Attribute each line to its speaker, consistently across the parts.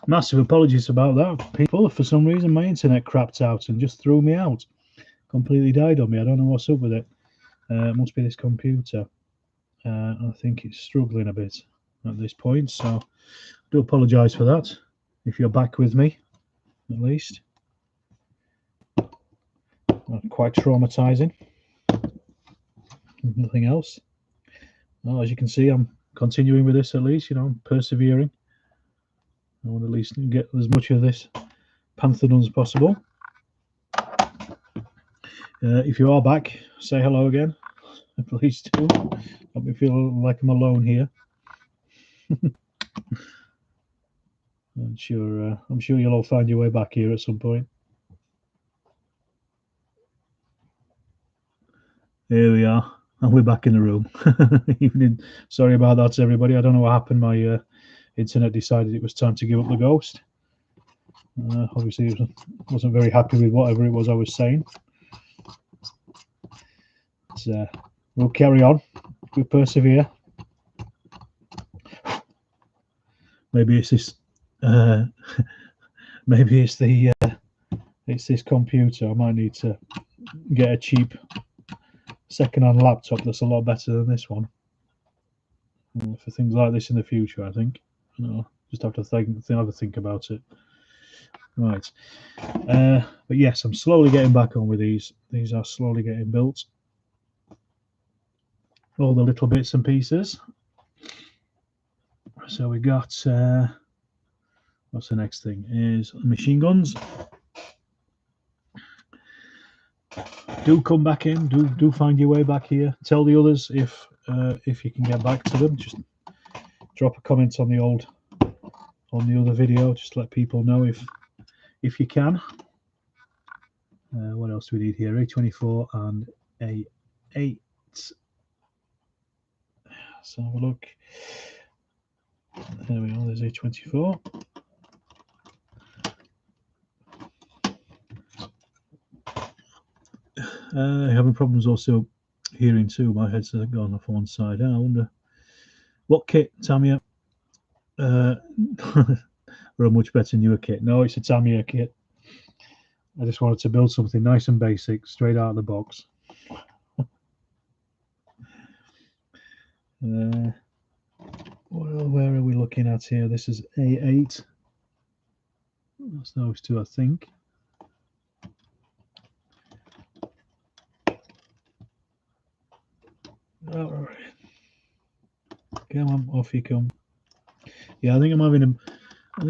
Speaker 1: Massive apologies about that, people. For some reason, my internet crapped out and just threw me out. Completely died on me. I don't know what's up with it. It must be this computer. I think it's struggling a bit at this point, so I do apologise for that. If you're back with me, at least. Quite traumatising. Nothing else. Well, as you can see, I'm continuing with this at least, I'm persevering. I want to at least get as much of this Panther done as possible. If you are back, say hello again. Please do. Help me feel like I'm alone here. I'm sure you'll all find your way back here at some point. Here we are, and we're back in the room. Evening. Sorry about that, everybody. I don't know what happened. My internet decided it was time to give up the ghost. Obviously, it wasn't very happy with whatever it was I was saying. But, we'll carry on. We'll persevere. Maybe it's this. Maybe it's the. It's this computer. I might need to get a cheap second-hand laptop that's a lot better than this one for things like this in the future. I think. Just have to think about it. Right. But yes, I'm slowly getting back on with these. These are slowly getting built. All the little bits and pieces. So we got what's the next thing? Is machine guns. Do come back in. Do find your way back here. Tell the others if you can get back to them. Just drop a comment on the other video. Just let people know if you can. What else do we need here? A24 and A8. Let's have a look. There we are. There's A24. Having problems also hearing too. My headset has gone off one side. I wonder what kit, Tamiya. Or a much better newer kit. No, it's a Tamiya kit. I just wanted to build something nice and basic, straight out of the box. Where are we looking at here? This is A8. That's those two, I think. All right. Come on, off you come. Yeah, I think I'm having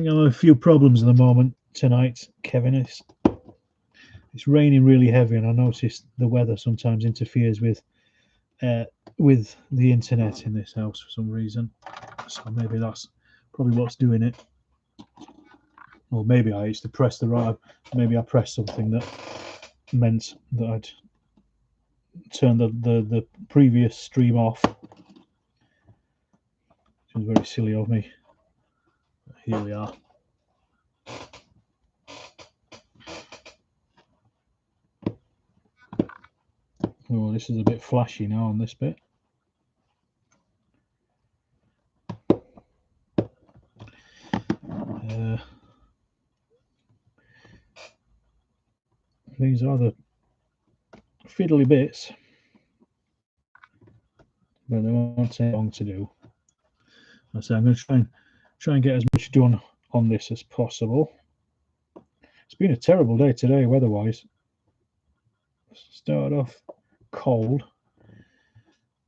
Speaker 1: a few problems at the moment tonight, Kevin. It's raining really heavy, and I noticed the weather sometimes interferes with the internet in this house for some reason. So maybe that's probably what's doing it. Or maybe I used to press the right. Maybe I pressed something that meant that I'd turn the previous stream off. Which was very silly of me. Here we are. Oh, this is a bit flashy now on this bit. These are the fiddly bits, but they won't take long to do. So I'm going to try and get as much done on this as possible. It's been a terrible day today, weather-wise. Started off cold.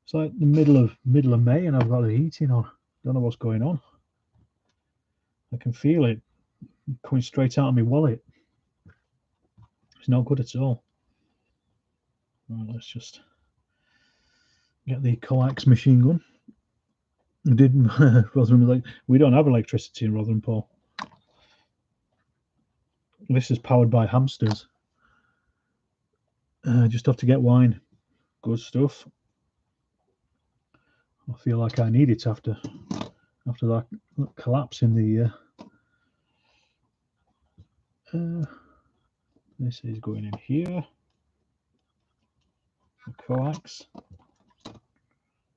Speaker 1: It's like the middle of May, and I've got the heating on. Don't know what's going on. I can feel it coming straight out of my wallet. It's not good at all. Right, let's just get the coax machine gun. Rotherham, like, we don't have electricity in Rotherham, Paul. This is powered by hamsters. Just have to get wine. Good stuff. I feel like I need it after that collapse in the. This is going in here. The coax.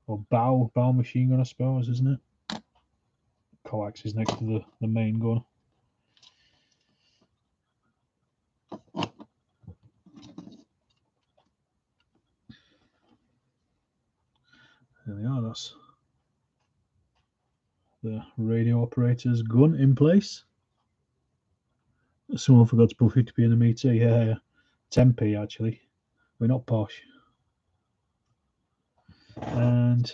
Speaker 1: Or bow machine gun, I suppose, isn't it? Coax is next to the main gun. There we are. That's the radio operator's gun in place. Someone forgot to put 50p in the meter. Yeah, 10p actually. We're not posh. And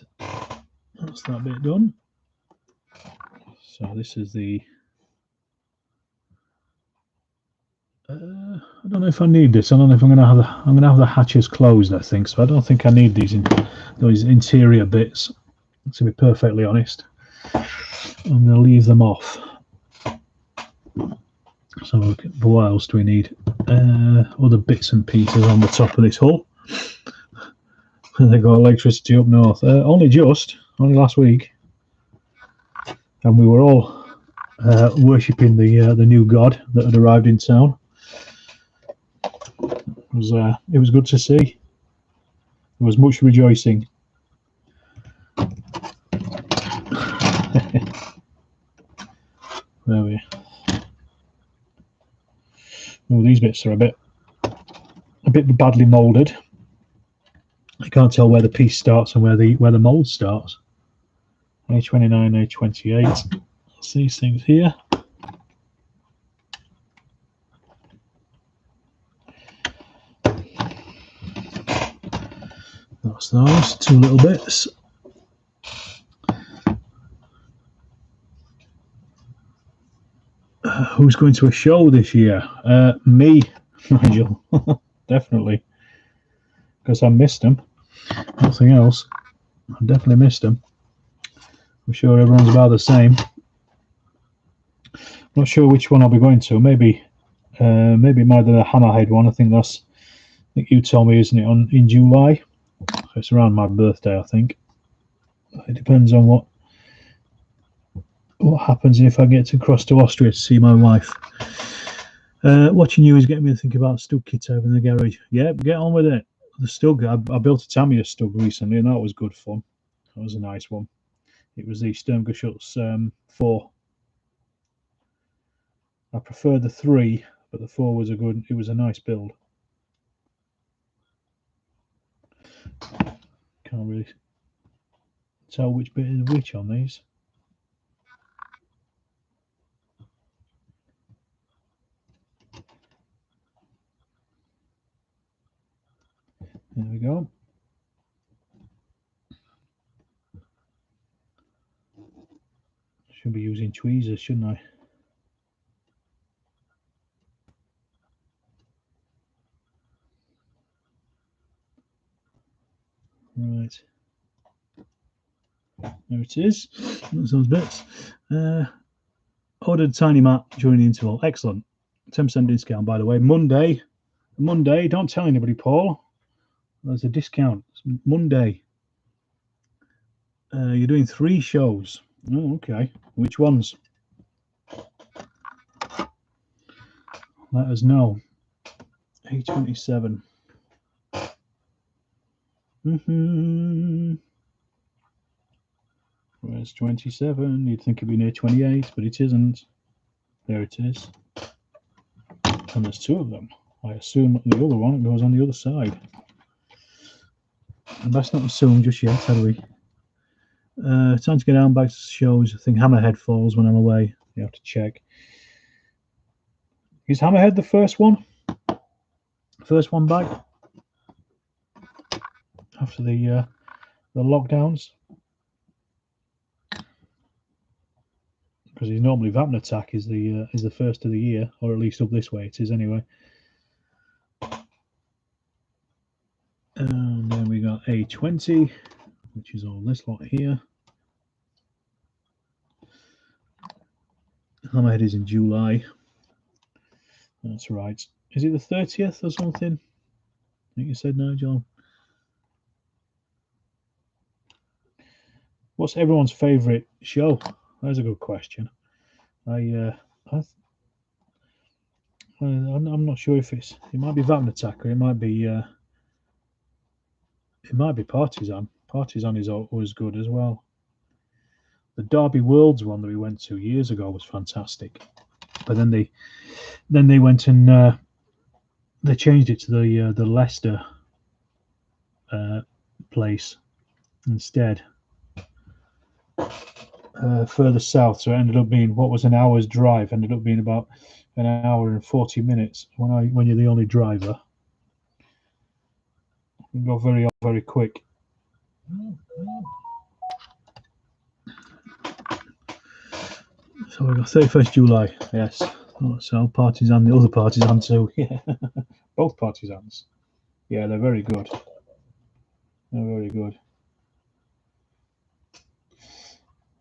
Speaker 1: that's that bit done. So this is the. I don't know if I need this. I don't know if I'm going to have the. I'm going to have the hatches closed. I think so. I don't think I need those interior bits. To be perfectly honest, I'm going to leave them off. So what else do we need? Other bits and pieces on the top of this hull. They got electricity up north. Only last week, and we were all worshipping the new god that had arrived in town. It was good to see. There was much rejoicing. There we. Oh, these bits are a bit badly moulded. I can't tell where the piece starts and where the mould starts. A29, A28. That's these things here. That's those two little bits. Who's going to a show this year? Me, Nigel. Definitely. Because I missed them. Nothing else. I definitely missed them. I'm sure everyone's about the same. Not sure which one I'll be going to. Maybe it might be the Hammerhead one. I think you told me, isn't it, in July? It's around my birthday, I think. It depends on what happens if I get to cross to Austria to see my wife. Watching you is getting me to think about Stug kit over in the garage. Yeah, get on with it. The Stug, I built a Tamiya Stug recently, and that was good fun. That was a nice one. It was the Sturmgeschütz 4. I prefer the 3, but the 4 was it was a nice build. Can't really tell which bit is which on these. There we go. Should be using tweezers, shouldn't I? Right. There it is. That's those bits. Ordered Tiny Mat during the interval. Excellent. 10% discount, by the way. Monday. Don't tell anybody, Paul. There's a discount. It's Monday. You're doing 3 shows. Oh, okay. Which ones? Let us know. A27. Where's 27? You'd think it'd be near 28, but it isn't. There it is. And there's 2 of them. I assume the other one goes on the other side. And best not assume just yet, have we? Time to get down back to shows. I think Hammerhead falls when I'm away. You have to check. Is Hammerhead the first one? First one back after the lockdowns? Because he's normally Vapnatak is the first of the year, or at least up this way it is anyway. And then we got A20, which is all this lot here. Hammerhead is in July. That's right. Is it the 30th or something? I think you said, Nigel. What's everyone's favourite show? That's a good question. I'm not sure if it might be Vapnatak or it might be Partisan. Partisan is always good as well. The Derby Worlds one that we went to years ago was fantastic, but then they went and they changed it to the Leicester place, instead. Further south, so it ended up being what was an hour's drive, ended up being about an hour and 40 minutes. When you're the only driver, you can go very quick. So we got 31st July, yes. So partisan, the other partisan too, yeah. Both partisans. Yeah, they're very good. They're very good.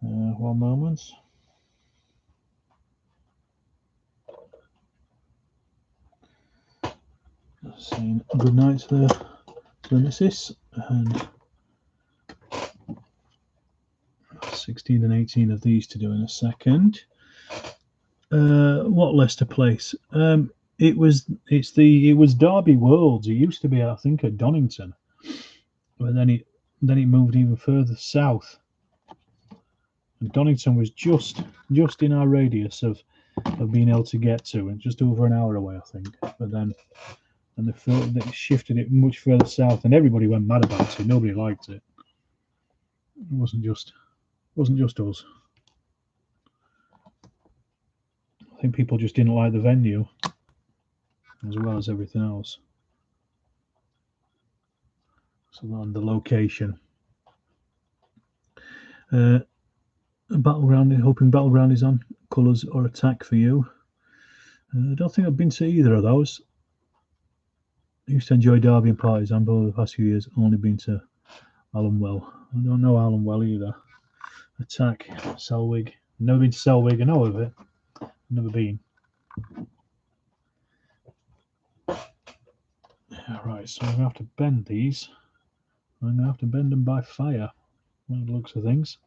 Speaker 1: One moment. Saying good night to the missus, and 16 and 18 of these to do in a second. What Leicester Place? It was Derby Worlds. It used to be, I think, at Donington, but then it moved even further south. And Donington was just in our radius of being able to get to, and just over an hour away, I think. But then they shifted it much further south, and everybody went mad about it. Nobody liked it. It wasn't just us. I think people just didn't like the venue as well as everything else. So on the location. Battleground, hoping Battleground is on. Colours or Attack for you. I don't think I've been to either of those. I used to enjoy Derby and Partisan, but over the past few years, only been to Allenwell. I don't know Allenwell either. Attack, Selwig. Never been to Selwig. I know of it. Never been. Yeah, right, so I'm going to have to bend these. I'm going to have to bend them by fire, by the looks of things.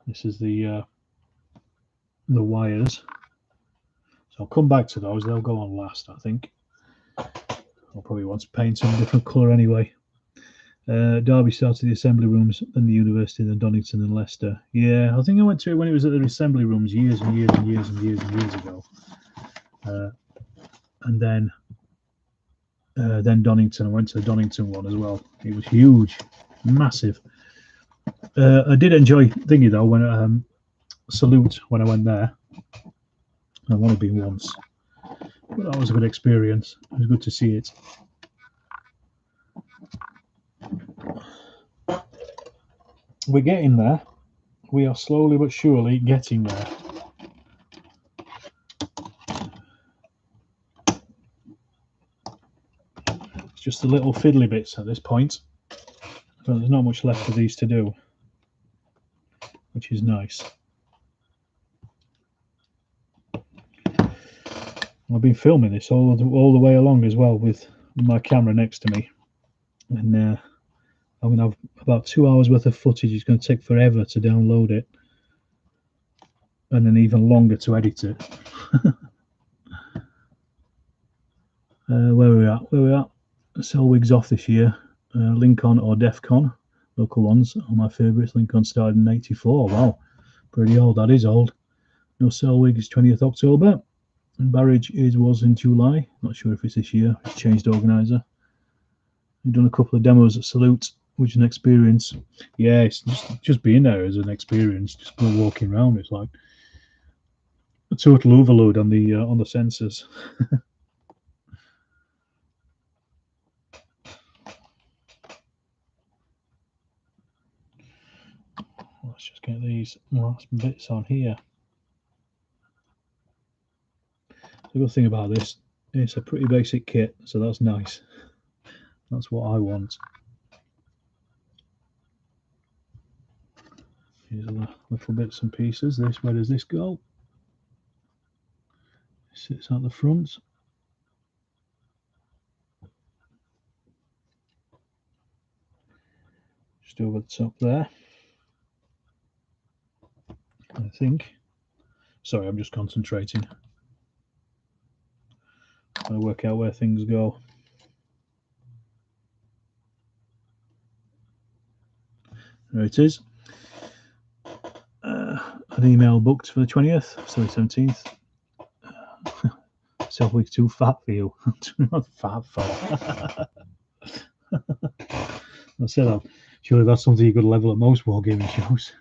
Speaker 1: This is the wires. So I'll come back to those. They'll go on last, I think. I'll probably want to paint some different colour anyway. Derby started the assembly rooms, then the university, then Donington and Leicester. Yeah, I think I went to it when it was at the assembly rooms years ago. And then Donington. I went to the Donington one as well. It was huge, massive. I did enjoy thingy though when Salute when I went there. I've only been once, but that was a good experience. It was good to see it. We're getting there. We are slowly but surely getting there. It's just the little fiddly bits at this point. So there's not much left of these to do, which is nice. I've been filming this all the way along as well with my camera next to me, and I'm going to have about 2 hours worth of footage. It's going to take forever to download it, and then even longer to edit it. Where are we at? Selwig's off this year. Lincoln or DEFCON, local ones are my favourites. Lincoln started in '84. Wow, pretty old. That is old. No, Selwig is 20th October. And Barrage was in July. Not sure if it's this year. It's changed organiser. We've done a couple of demos at Salute, which is an experience. Yeah, it's just being there is an experience. Just walking around, it's like a total overload on the sensors. Let's just get these last bits on here. The good thing about this, it's a pretty basic kit, so that's nice. That's what I want. Here's the little bits and pieces. Where does this go? It sits at the front. Just over the top there. I think. Sorry, I'm just concentrating. Trying to work out where things go. There it is. An email booked for the 20th, so the 17th. Self-week's too fat for you. Not fat for. I said that. Surely that's something you could level at most wargaming shows.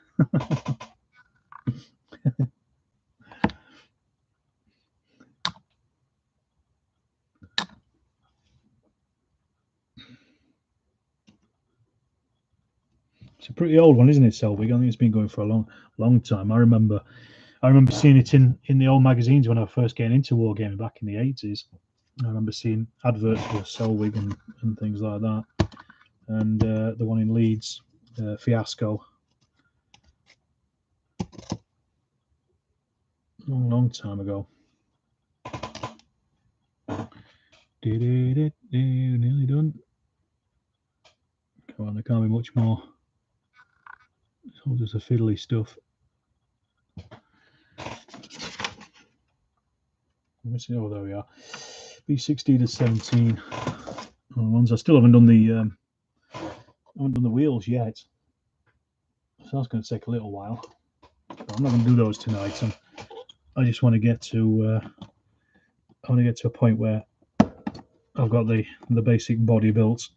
Speaker 1: It's a pretty old one, isn't it, Selvig? I think it's been going for a long time. I remember seeing it in the old magazines when I was first getting into wargaming back in the 80s. I remember seeing adverts for Selvig and things like that. And the one in Leeds, Fiasco. Long time ago. Nearly done. Come on, there can't be much more. It's all just a fiddly stuff. Let me see. Oh, there we are. B16 to 17. Ones I still haven't done the wheels yet, so that's going to take a little while. But I'm not going to do those tonight. I just want to get to a point where I've got the basic body built,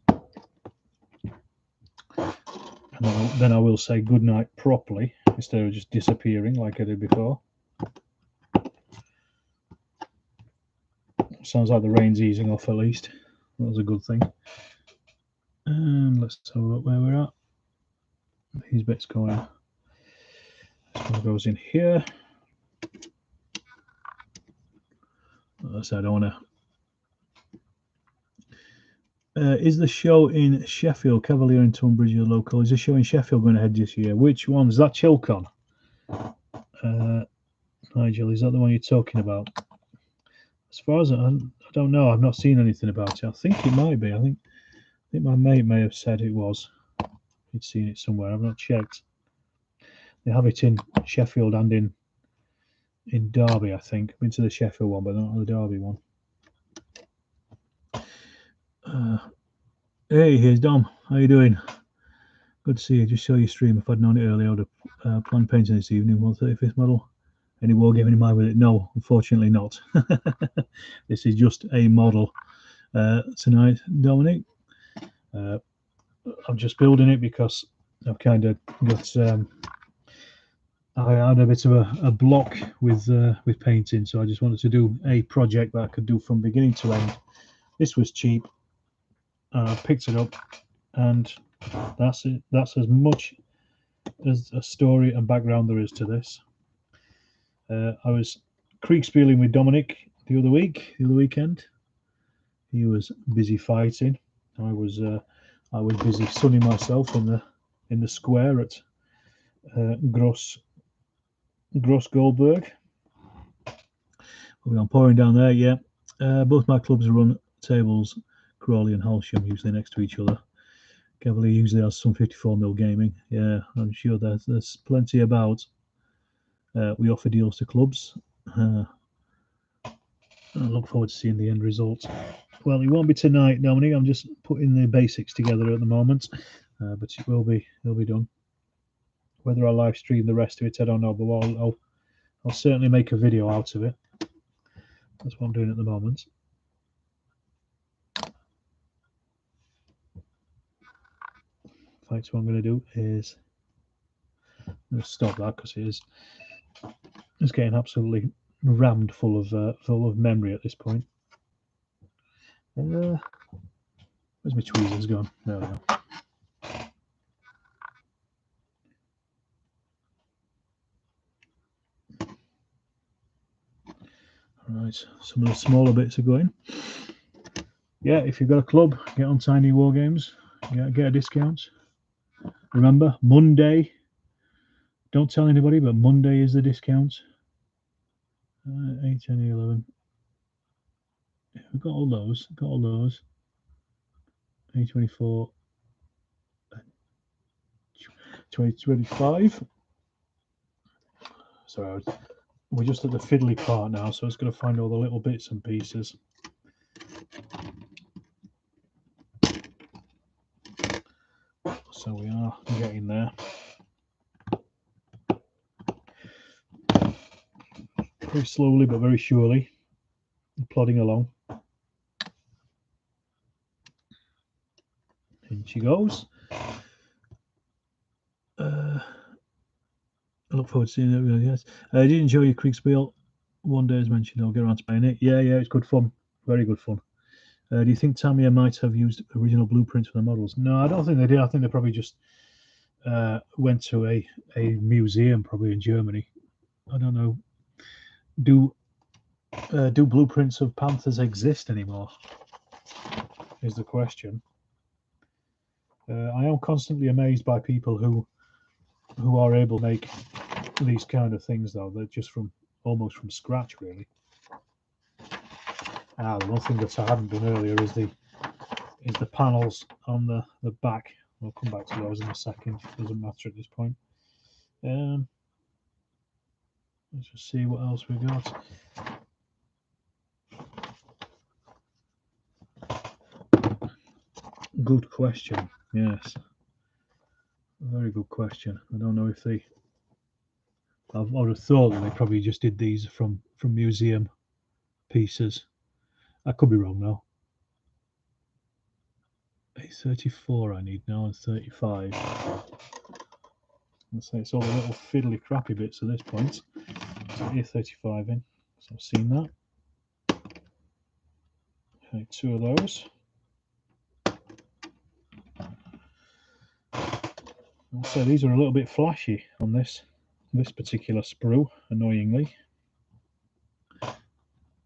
Speaker 1: and then I will say goodnight properly instead of just disappearing like I did before. Sounds like the rain's easing off at least. That was a good thing. And let's have a look where we're at. These bits going. This one goes in here. As I said, I don't want to. Is the show in Sheffield, Cavalier and Tunbridge are local? Is the show in Sheffield going ahead this year? Which one? Is that Chilcon? Nigel, is that the one you're talking about? As far as I don't know, I've not seen anything about it. I think it might be. I think my mate may have said it was. He'd seen it somewhere. I've not checked. They have it in Sheffield and in Derby, I think. I've been to the Sheffield one, but not the Derby one. Hey, here's Dom. How you doing? Good to see you. Just saw your stream. If I'd known it earlier, I would have planned painting this evening. 135th model. Any wargaming in mind with it? No, unfortunately not. This is just a model tonight, Dominic. I'm just building it because I've kind of got. I had a bit of a block with painting, so I just wanted to do a project that I could do from beginning to end. This was cheap. I picked it up, and that's it. That's as much as a story and background there is to this. I was Kriegspieling with Dominic the other weekend. He was busy fighting. I was busy sunning myself in the square at Gross Goldberg. I'm pouring down there. Yeah, both my clubs run tables, Crawley and Halsham, usually next to each other. Cavalier usually has some 54mm gaming. Yeah, I'm sure there's plenty about. We offer deals to clubs. I look forward to seeing the end result. Well, it won't be tonight, Dominic. I'm just putting the basics together at the moment, but it'll be done. Whether I live stream the rest of it, I don't know, but I'll certainly make a video out of it. That's what I'm doing at the moment. In fact, what I'm going to do is I'm going to stop that because it's getting absolutely rammed full of memory at this point. Where's my tweezers gone? There we go. Right, some of the smaller bits are going. Yeah, if you've got a club, get on Tiny Wargames. Get a discount. Remember, Monday. Don't tell anybody, but Monday is the discount. 8, 10, 11. Yeah, we've got all those. 824. 2025. Sorry, we're just at the fiddly part now, so it's going to find all the little bits and pieces. So we are getting there. Very slowly but very surely, plodding along. Inch she goes. I look forward to seeing it. Yes. I did enjoy your Kriegspiel. One day as mentioned, I'll get around to playing it. Yeah, it's good fun. Very good fun. Do you think Tamiya might have used original blueprints for the models? No, I don't think they did. I think they probably just went to a museum, probably in Germany. I don't know. Do blueprints of Panthers exist anymore? Is the question. I am constantly amazed by people who are able to make these kind of things, though. They're just almost from scratch, really. The one thing that I haven't done earlier is the panels on the back. We'll come back to those in a second. It doesn't matter at this point. Let's just see what else we got. Good question. Yes, very good question. I don't know if I would have thought that they probably just did these from museum pieces. I could be wrong though. 34 I need now, and 35. Let's say it's all the little fiddly crappy bits at this point. So here 35 in. So I've seen that. Okay, 2 of those. So these are a little bit flashy on this particular sprue, annoyingly.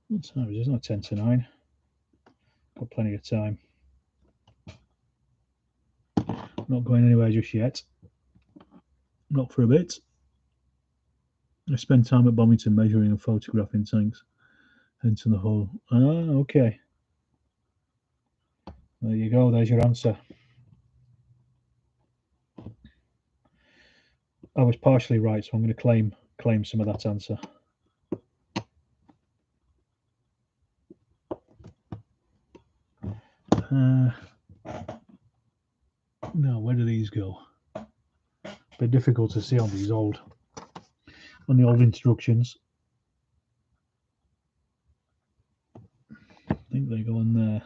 Speaker 1: What time is it? It's not 10 to 9. Got plenty of time. Not going anywhere just yet. Not for a bit. I spend time at Bombington measuring and photographing tanks. Into the hull. Okay. There you go. There's your answer. I was partially right, so I'm going to claim some of that answer. Now, where do these go? A bit difficult to see on the old instructions. I think they go in there.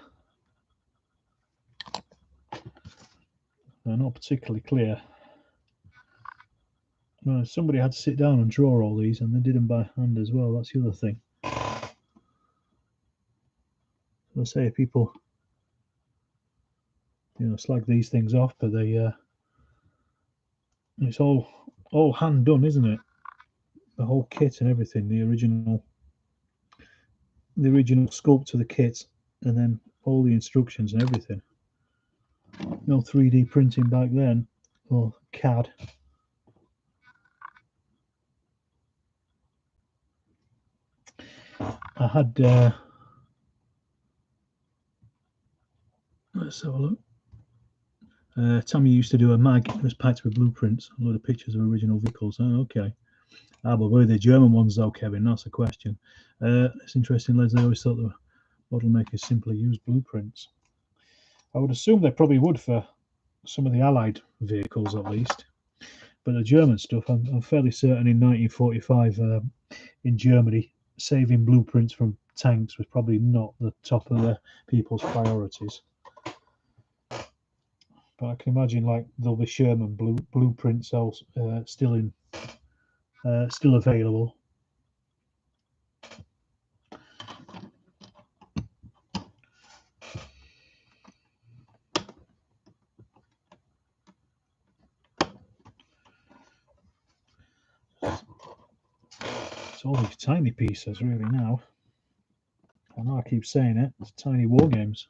Speaker 1: They're not particularly clear. Well, somebody had to sit down and draw all these, and they did them by hand as well. That's the other thing. I'll say people, slag these things off, but they, it's all hand done, isn't it? The whole kit and everything, the original sculpt of the kit, and then all the instructions and everything. No 3D printing back then, or CAD. I had let's have a look. Tammy used to do a mag. It was packed with blueprints, a load of pictures of original vehicles. Oh, okay. But were they German ones though, Kevin? That's a question. It's interesting, Leslie. I always thought the model makers simply used blueprints. I would assume they probably would for some of the Allied vehicles at least. But the German stuff, I'm fairly certain in 1945 in Germany, saving blueprints from tanks was probably not the top of the people's priorities. But I can imagine there'll be Sherman blueprints still available. It's all these tiny pieces really now. I know I keep saying it. It's tiny war games.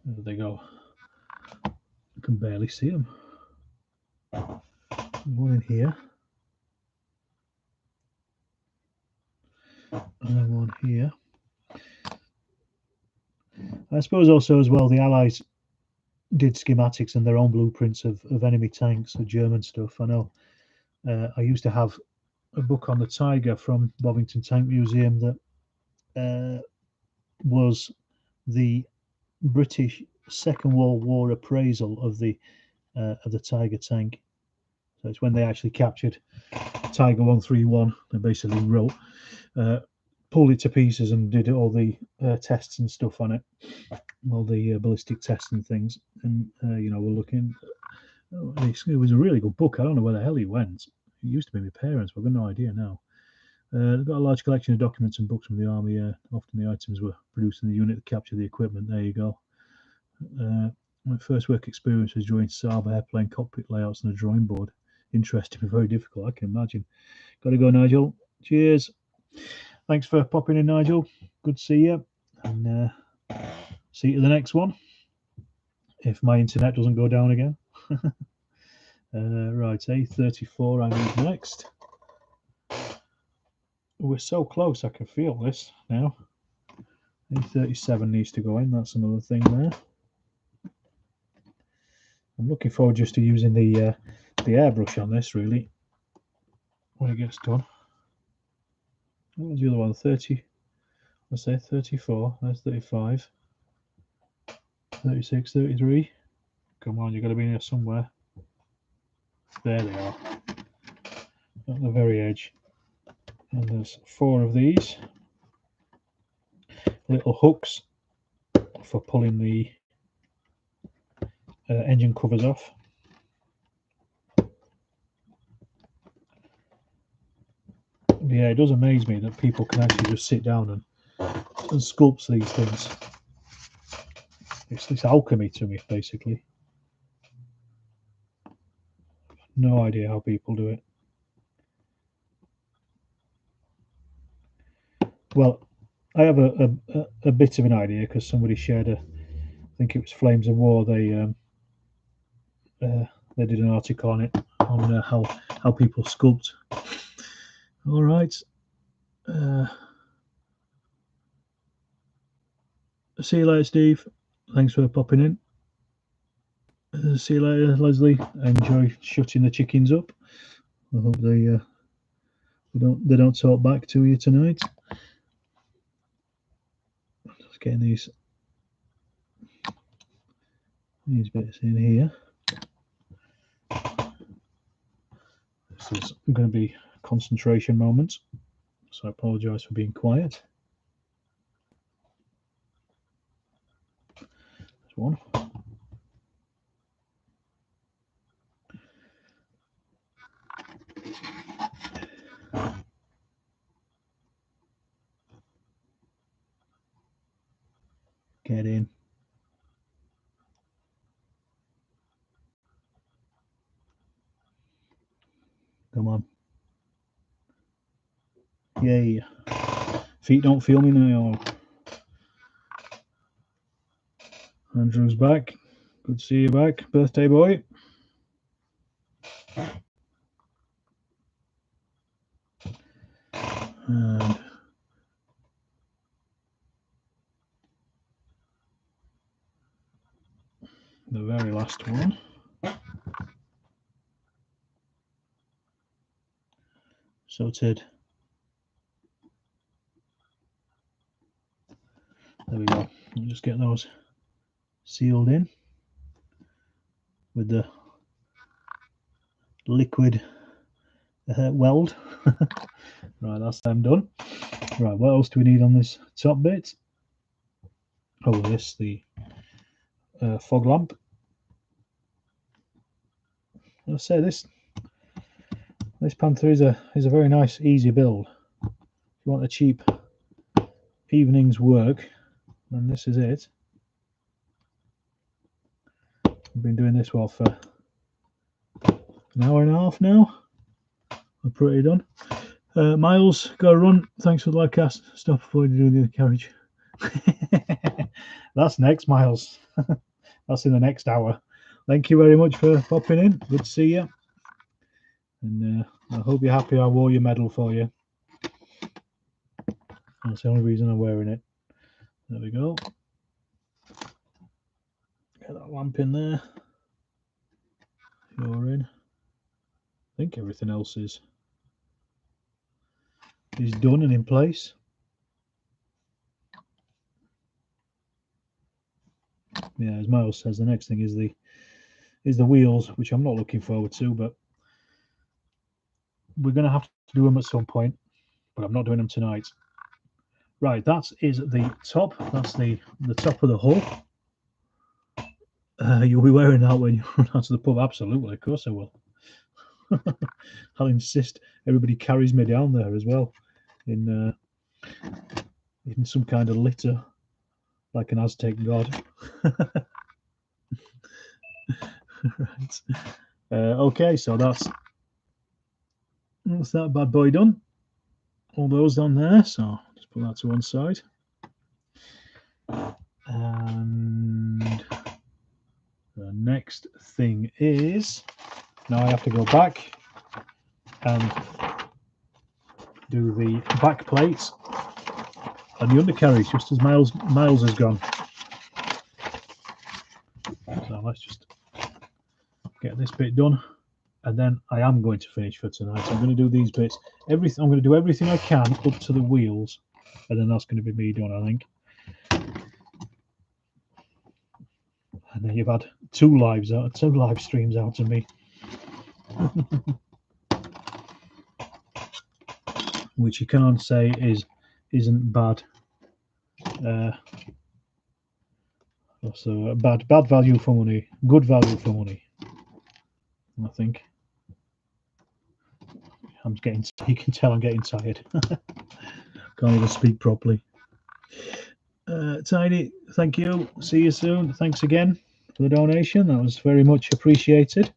Speaker 1: There they go. I can barely see them. One in here. And then one here. I suppose also as well the Allies did schematics and their own blueprints of enemy tanks, the German stuff. I know I used to have a book on the Tiger from Bovington Tank Museum that was the British Second World War appraisal of the Tiger tank. So it's when they actually captured Tiger 131. They basically wrote pulled it to pieces and did all the tests and stuff on it, all the ballistic tests and things. And you know, we're looking. Oh, it was a really good book. I don't know where the hell he went. It used to be my parents, but I've got no idea now. They've got a large collection of documents and books from the army. Often the items were produced in the unit to capture the equipment. There you go. My first work experience was drawing Saab airplane cockpit layouts on a drawing board. Interesting, but very difficult, I can imagine. Got to go, Nigel. Cheers. Thanks for popping in, Nigel. Good to see you. And see you at the next one. If my internet doesn't go down again. Right, A34 I need next. We're so close, I can feel this now. A37 needs to go in, that's another thing there. I'm looking forward just to using the airbrush on this, really, when it gets done. What was the other one? 30, let's say 34, that's 35, 36, 33. Come on, you've got to be in here somewhere. There they are, at the very edge. And there's 4 of these little hooks for pulling the engine covers off. Yeah, it does amaze me that people can actually just sit down and sculpt these things. It's alchemy to me, basically. No idea how people do it. Well, I have a bit of an idea because somebody shared I think it was Flames of War. They did an article on it on how people sculpt. All right. See you later, Steve. Thanks for popping in. See you later, Leslie. Enjoy shutting the chickens up. I hope they don't talk back to you tonight. Just getting these bits in here. This is going to be a concentration moment, so I apologise for being quiet. There's one. Get in. Come on. Yay. Feet don't feel me now. Andrew's back. Good to see you back, birthday boy. And the very last one. Sorted. There we go. I'll just get those sealed in with the liquid weld. Right, that's them done. Right, what else do we need on this top bit? Oh, this, the fog lamp. Let's say this Panther is a very nice, easy build. If you want a cheap evening's work, then this is it. I've been doing this well for an hour and a half now. I'm pretty done. Miles, go run. Thanks for the live cast. Stop before you do the carriage. That's next, Miles. That's in the next hour. Thank you very much for popping in. Good to see you. And I hope you're happy I wore your medal for you. That's the only reason I'm wearing it. There we go. Get that lamp in there. You're in. I think everything else is done and in place. Yeah, as Miles says, the next thing is the wheels, which I'm not looking forward to, but we're going to have to do them at some point. But I'm not doing them tonight. Right, that is the top. That's the top of the hull. You'll be wearing that when you run out to the pub. Absolutely, of course I will. I'll insist everybody carries me down there as well, in some kind of litter, like an Aztec god. Right. Okay, so that's that bad boy done. All those on there, so just put that to one side. And the next thing is, now I have to go back and do the back plates and the undercarriage, just as Miles has gone. So let's just get this bit done, and then I am going to finish for tonight. I'm going to do these bits. I'm going to do everything I can up to the wheels, and then that's going to be me done, I think. And then you've had two live streams out of me. Which you can't say isn't bad. So bad value for money, good value for money, I think. You can tell I'm getting tired. Can't even speak properly. Tiny, thank you. See you soon. Thanks again for the donation. That was very much appreciated.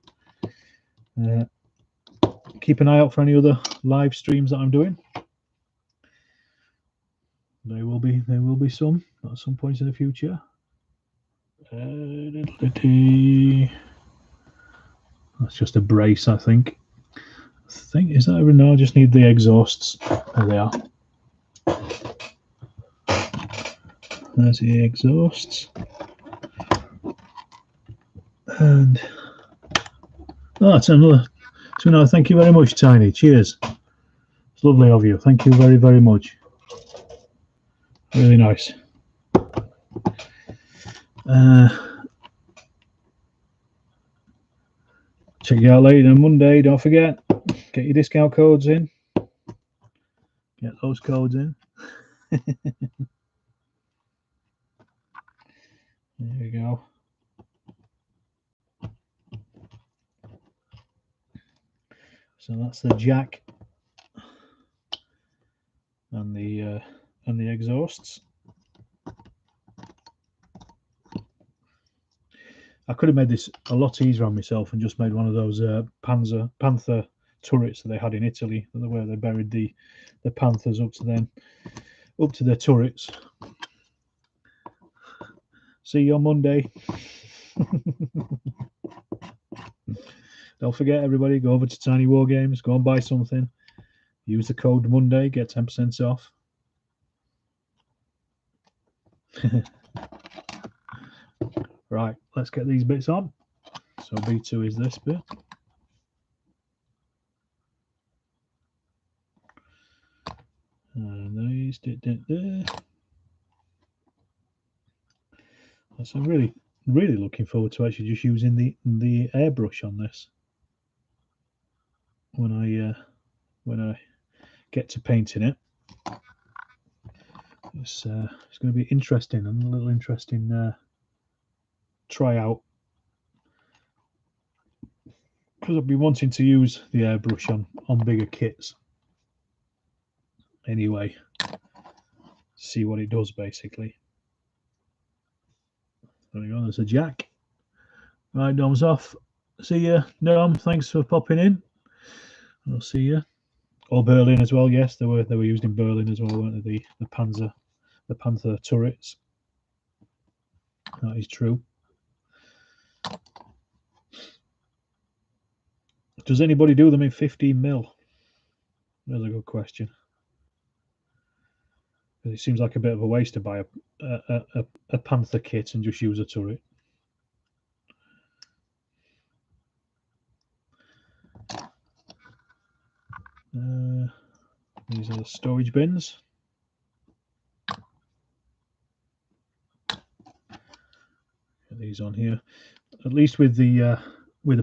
Speaker 1: Keep an eye out for any other live streams that I'm doing. There will be some at some point in the future. That's just a brace, I think. Is that every now? I just need the exhausts. There they are. There's the exhausts. And that's another. So now, thank you very much, Tiny. Cheers. It's lovely of you. Thank you very, very much. Really nice. Check you out later on Monday. Don't forget, get your discount codes in. Get those codes in. There we go. So that's the jack and the exhausts. I could have made this a lot easier on myself and just made one of those Panther turrets that they had in Italy, where they buried the panthers up to their turrets. See you on Monday. Don't forget, everybody, go over to Tiny Wargames, go and buy something. Use the code Monday, get 10% off. Right, let's get these bits on. So B2 is this bit. And these there. So I'm really looking forward to actually just using the airbrush on this when I get to painting it. It's going to be interesting and a little interesting try out, because I've been wanting to use the airbrush on bigger kits anyway. See what it does basically. There we go. There's a jack. Right, Dom's off. See ya, Dom. Thanks for popping in. I'll see you. Or Berlin as well. Yes, they were used in Berlin as well, weren't they? The Panther turrets. That is true. Does anybody do them in 15mm? That's a good question. It seems like a bit of a waste to buy a Panther kit and just use a turret. These are the storage bins. Get these on here. At least with the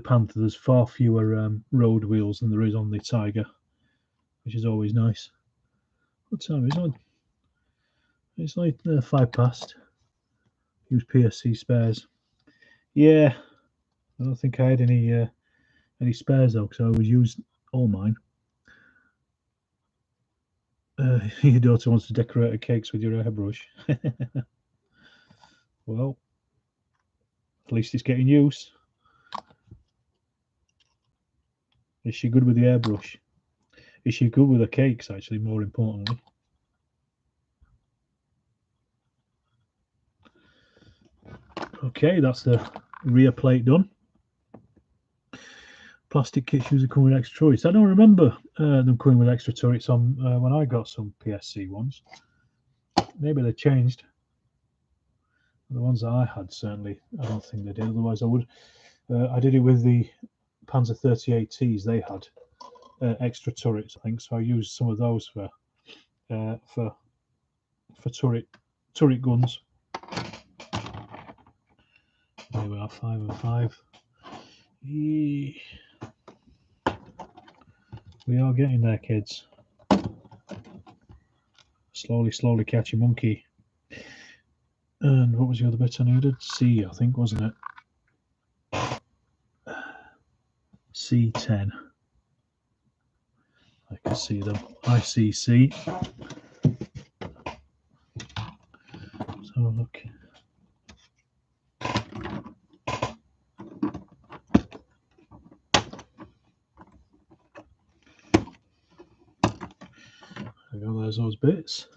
Speaker 1: Panther, there's far fewer road wheels than there is on the Tiger, which is always nice. What time is it? It's like 5 past. Use PSC spares. Yeah, I don't think I had any spares though, because I always used all mine. Your daughter wants to decorate her cakes with your airbrush. Well, at least it's getting use. Is she good with the airbrush? Is she good with the cakes, actually, more importantly? Okay, that's the rear plate done. Plastic kits usually come with extra turrets. I don't remember them coming with extra turrets on when I got some PSC ones. Maybe they changed. The ones that I had, certainly, I don't think they did. Otherwise, I would. I did it with the Panther 38Ts. They had extra turrets, I think, so I used some of those for turret guns. There we are, 5 and 5. We are getting there, kids. Slowly catch a monkey. And what was the other bit I needed? C, I think, wasn't it? C10. I can see them. I see C. So look. There we go, there's those bits.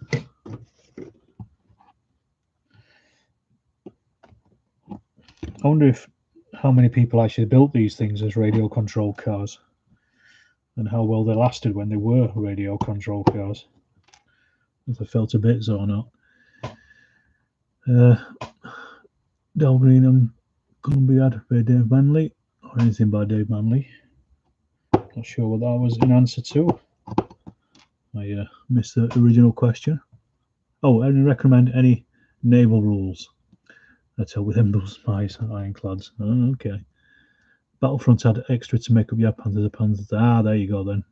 Speaker 1: I wonder how many people actually built these things as radio controlled cars, and how well they lasted when they were radio controlled cars, if they fell to bits or not. Del Green and Columbia by Dave Manley, or anything by Dave Manley. Not sure what that was in answer to. I missed the original question. Oh, I didn't recommend any naval rules. That's how with Emble Spies and Ironclads. Oh, okay. Battlefront had extra to make up your Panthers. Ah, there you go then.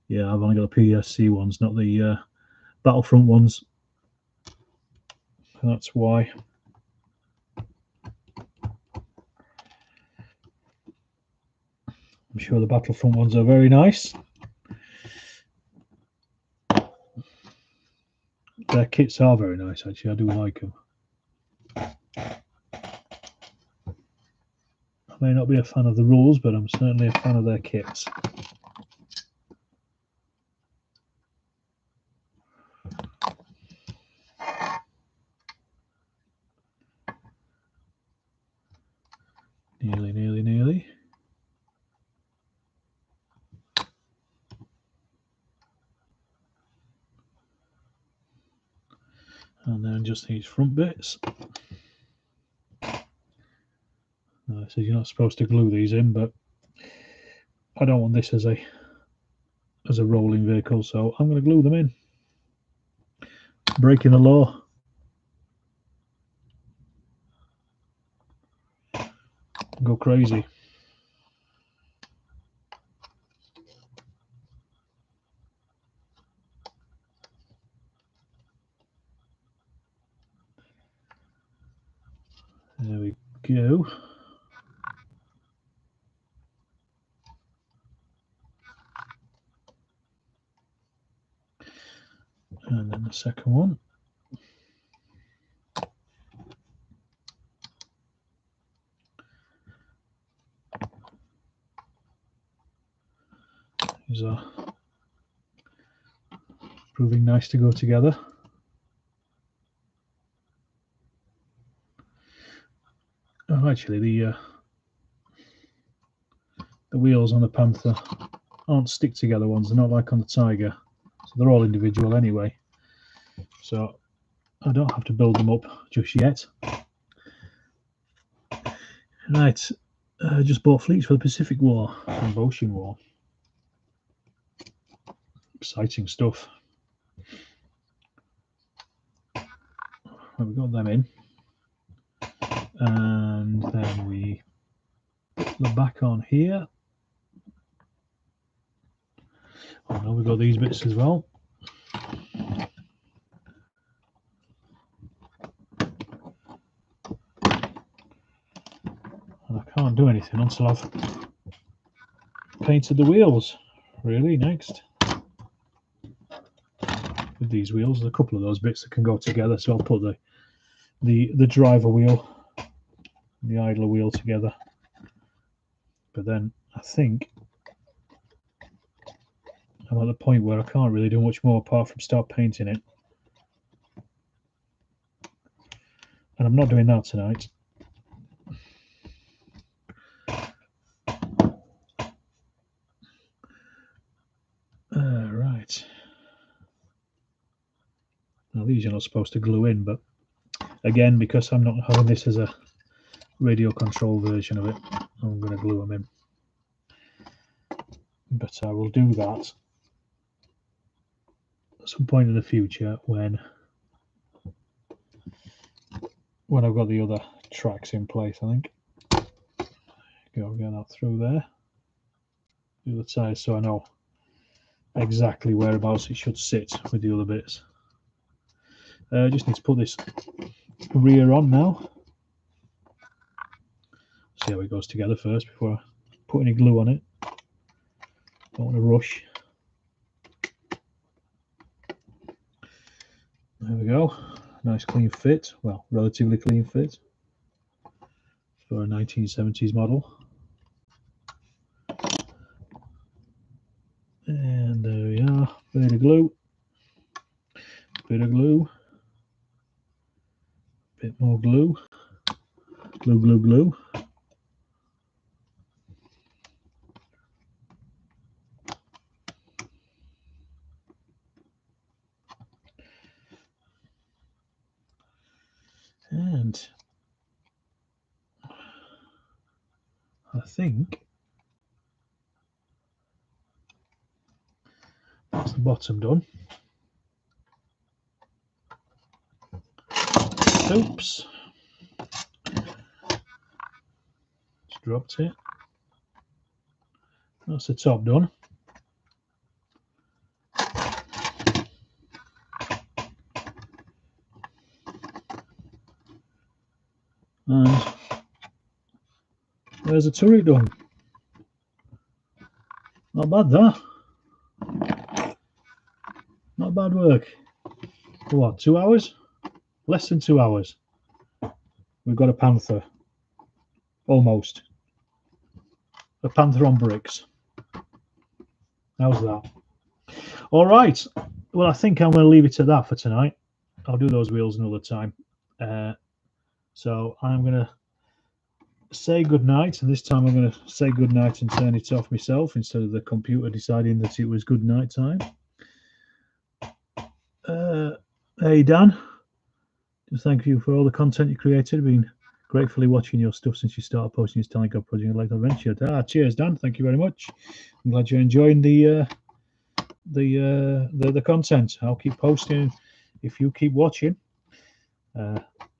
Speaker 1: Yeah, I've only got the PSC ones, not the Battlefront ones. That's why. I'm sure the Battlefront ones are very nice. Their kits are very nice, actually. I do like them. I may not be a fan of the rules, but I'm certainly a fan of their kits. Nearly. And then just these front bits. So you're not supposed to glue these in, but I don't want this as a rolling vehicle, so I'm going to glue them in. Breaking the law. Go crazy. There we go. And then the second one. These are proving nice to go together. Oh, actually, the wheels on the Panther aren't stick together ones. They're not like on the Tiger, so they're all individual anyway. So I don't have to build them up just yet. Right, just bought fleets for the Pacific War and Ocean War. Exciting stuff. Well, we got them in, and then we put them back on here. Oh no, we've got these bits as well. can't do anything until I've painted the wheels. Really, next with these wheels, there's a couple of those bits that can go together. So I'll put the driver wheel, and the idler wheel together. But then I think I'm at the point where I can't really do much more apart from start painting it. And I'm not doing that tonight. Right. Now these you're not supposed to glue in, but again, because I'm not having this as a radio control version of it, I'm going to glue them in. But I will do that at some point in the future when I've got the other tracks in place, I think. Go get that through there. Do the tyres so I know exactly whereabouts it should sit with the other bits. Just need to put this rear on now. See how it goes together first before I put any glue on it. Don't want to rush. There we go. Nice clean fit. Well, relatively clean fit for a 1970s model. And there we are. Bit of glue. Bit of glue. Bit more glue. Glue, glue, glue. And I think that's the bottom done. Oops. Just dropped it. That's the top done. And there's a turret done. Not bad, that. Not bad work. For what, 2 hours? Less than 2 hours. We've got a Panther. Almost. A Panther on bricks. How's that? All right. Well, I think I'm going to leave it at that for tonight. I'll do those wheels another time. So I'm going to say goodnight, and this time I'm going to say goodnight and turn it off myself instead of the computer deciding that it was good night time. Hey Dan, just thank you for all the content you created. I've been gratefully watching your stuff since you started posting your Stanley God project like adventure. Cheers Dan, thank you very much. I'm glad you're enjoying the content. I'll keep posting if you keep watching.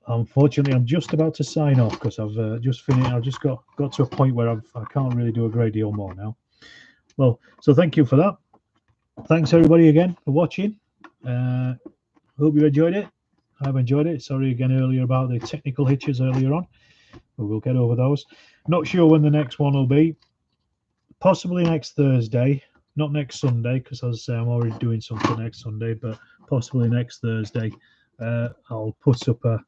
Speaker 1: Unfortunately, I'm just about to sign off because I've just finished. I've just got to a point where I can't really do a great deal more now. Well, so thank you for that. Thanks everybody again for watching. Hope you enjoyed it. I've enjoyed it. Sorry again earlier about the technical hitches earlier on, but we'll get over those. Not sure when the next one will be. Possibly next Thursday, not next Sunday, because as I say, I'm already doing something next Sunday, but possibly next Thursday. I'll put up a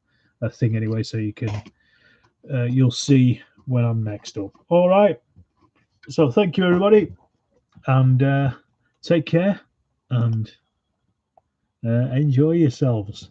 Speaker 1: thing anyway, so you can you'll see when I'm next up. All right. So thank you everybody, and take care and enjoy yourselves.